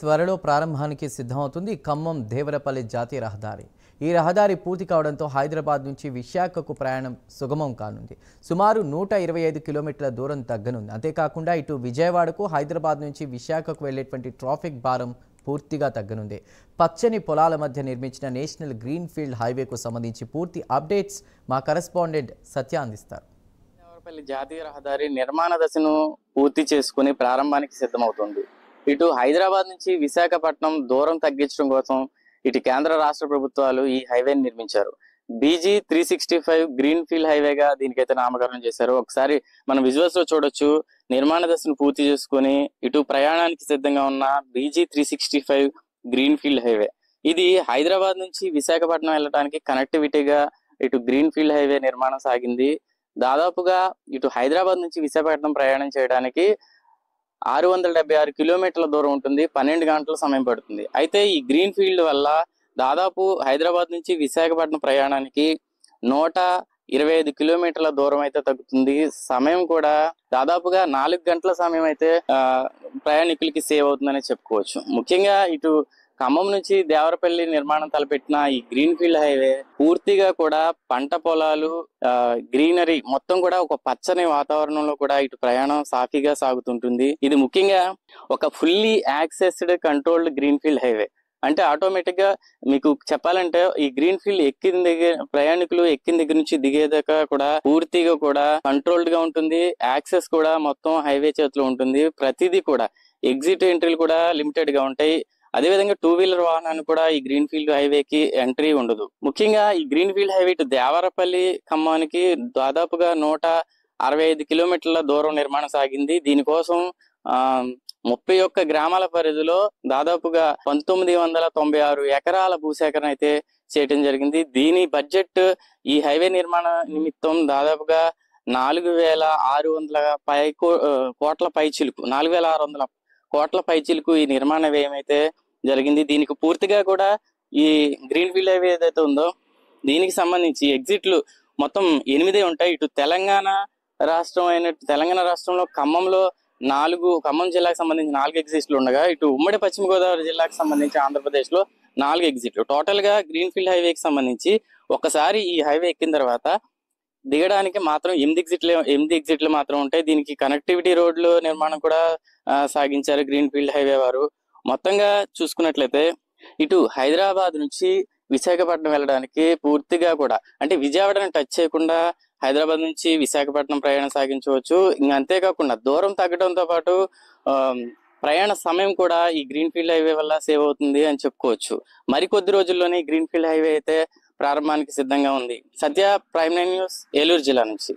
త్వరలో ప్రారంభానికి సిద్ధమవుతుంది ఖమ్మం దేవరపల్లి జాతీయ రహదారి. ఈ రహదారి పూర్తి కావడంతో హైదరాబాద్ నుంచి విశాఖకు ప్రయాణం సుగమం కానుంది. సుమారు 125 కిలోమీటర్ల దూరం తగ్గనుంది. అంతేకాకుండా ఇటు విజయవాడకు హైదరాబాద్ నుంచి విశాఖకు వెళ్లేటువంటి ట్రాఫిక్ భారం పూర్తిగా తగ్గనుంది. పచ్చని పొలాల మధ్య నిర్మించిన నేషనల్ గ్రీన్ ఫీల్డ్ హైవేకు సంబంధించి పూర్తి అప్డేట్స్ మా కరెస్పాండెంట్ సత్య అందిస్తారు. దేవరపల్లి జాతీయ రహదారి నిర్మాణ దశను పూర్తి చేసుకుని ప్రారంభానికి సిద్ధమవుతుంది. ఇటు హైదరాబాద్ నుంచి విశాఖపట్నం దూరం తగ్గించడం కోసం ఇటు కేంద్ర రాష్ట్ర ప్రభుత్వాలు ఈ హైవేని నిర్మించారు. BG 365 గ్రీన్ ఫీల్డ్ హైవేగా దీనికైతే నామకరణం చేశారు. ఒకసారి మనం విజువల్స్ లో చూడొచ్చు. నిర్మాణ దశను పూర్తి చేసుకుని ఇటు ప్రయాణానికి సిద్ధంగా ఉన్న BG 365 గ్రీన్ ఫీల్డ్ హైవే. ఇది హైదరాబాద్ నుంచి విశాఖపట్నం వెళ్ళడానికి కనెక్టివిటీగా ఇటు గ్రీన్ ఫీల్డ్ హైవే నిర్మాణం సాగింది. దాదాపుగా ఇటు హైదరాబాద్ నుంచి విశాఖపట్నం ప్రయాణం చేయడానికి 676 కిలోమీటర్ల దూరం ఉంటుంది. 12 గంటల సమయం పడుతుంది. అయితే ఈ గ్రీన్ ఫీల్డ్ వల్ల దాదాపు హైదరాబాద్ నుంచి విశాఖపట్నం ప్రయాణానికి 125 కిలోమీటర్ల దూరం అయితే తగ్గుతుంది. సమయం కూడా దాదాపుగా 4 గంటల సమయం అయితే ప్రయాణికులకి సేవ్ అవుతుందని చెప్పుకోవచ్చు. ముఖ్యంగా ఇటు ఖమ్మం నుంచి దేవరపల్లి నిర్మాణం తలపెట్టిన ఈ గ్రీన్ ఫీల్డ్ హైవే పూర్తిగా కూడా పంట పొలాలు, గ్రీనరీ మొత్తం కూడా ఒక పచ్చని వాతావరణంలో కూడా ఇటు ప్రయాణం సాఫీగా సాగుతుంటుంది. ఇది ముఖ్యంగా ఒక fully accessed controlled green field highway. అంటే ఆటోమేటిక్ గా మీకు చెప్పాలంటే ఈ గ్రీన్ ఫీల్డ్ ఎక్కిన దగ్గర ప్రయాణికులు ఎక్కిన దగ్గర నుంచి దిగేదాకా కూడా పూర్తిగా కూడా కంట్రోల్డ్ గా ఉంటుంది. యాక్సెస్ కూడా మొత్తం హైవే చేతిలో ఉంటుంది. ప్రతిదీ కూడా ఎగ్జిట్ ఎంట్రీలు కూడా లిమిటెడ్ గా ఉంటాయి. అదేవిధంగా 2 వీలర్ వాహనానికి కూడా ఈ గ్రీన్ ఫీల్డ్ హైవేకి ఎంట్రీ ఉండదు. ముఖ్యంగా ఈ గ్రీన్ ఫీల్డ్ హైవే ఇటు దేవరపల్లి ఖమ్మానికి దాదాపుగా 165 కిలోమీటర్ల దూరం నిర్మాణం సాగింది. దీనికోసం 31 గ్రామాల పరిధిలో దాదాపుగా 1996 ఎకరాల భూసేకరణ అయితే చేయడం జరిగింది. దీని బడ్జెట్ ఈ హైవే నిర్మాణ నిమిత్తం దాదాపుగా 4600 కోట్ల పైచిలుకు 4600 కోట్ల పైచిలుకు ఈ నిర్మాణ వ్యయం అయితే జరిగింది. దీనికి పూర్తిగా కూడా ఈ గ్రీన్ ఫీల్డ్ హైవే ఏదైతే ఉందో దీనికి సంబంధించి ఎగ్జిట్లు మొత్తం 8 ఉంటాయి. ఇటు తెలంగాణ రాష్ట్రంలో ఖమ్మంలో ఖమ్మం జిల్లాకు సంబంధించి 4 ఎగ్జిట్లు ఉండగా ఇటు ఉమ్మడి పశ్చిమ గోదావరి జిల్లాకు సంబంధించి ఆంధ్రప్రదేశ్ లో 4 ఎగ్జిట్లు. టోటల్ గా గ్రీన్ ఫీల్డ్ హైవేకి సంబంధించి ఒకసారి ఈ హైవే ఎక్కిన తర్వాత దిగడానికి మాత్రం 8 ఎగ్జిట్లు మాత్రం ఉంటాయి. దీనికి కనెక్టివిటీ రోడ్లు నిర్మాణం కూడా సాగించారు గ్రీన్ ఫీల్డ్ హైవే వారు. మొత్తంగా చూసుకున్నట్లయితే ఇటు హైదరాబాద్ నుంచి విశాఖపట్నం వెళ్ళడానికి పూర్తిగా కూడా అంటే విజయవాడని టచ్ చేయకుండా హైదరాబాద్ నుంచి విశాఖపట్నం ప్రయాణం సాగించవచ్చు. ఇంకా అంతేకాకుండా దూరం తగ్గడంతో పాటు ప్రయాణ సమయం కూడా ఈ గ్రీన్ ఫీల్డ్ హైవే వల్ల సేవ్ అవుతుంది అని చెప్పుకోవచ్చు. మరికొద్ది రోజుల్లోనే గ్రీన్ ఫీల్డ్ హైవే అయితే ప్రారంభానికి సిద్ధంగా ఉంది. సత్య, ప్రైమ్ 9 న్యూస్, ఏలూరు జిల్లా నుంచి.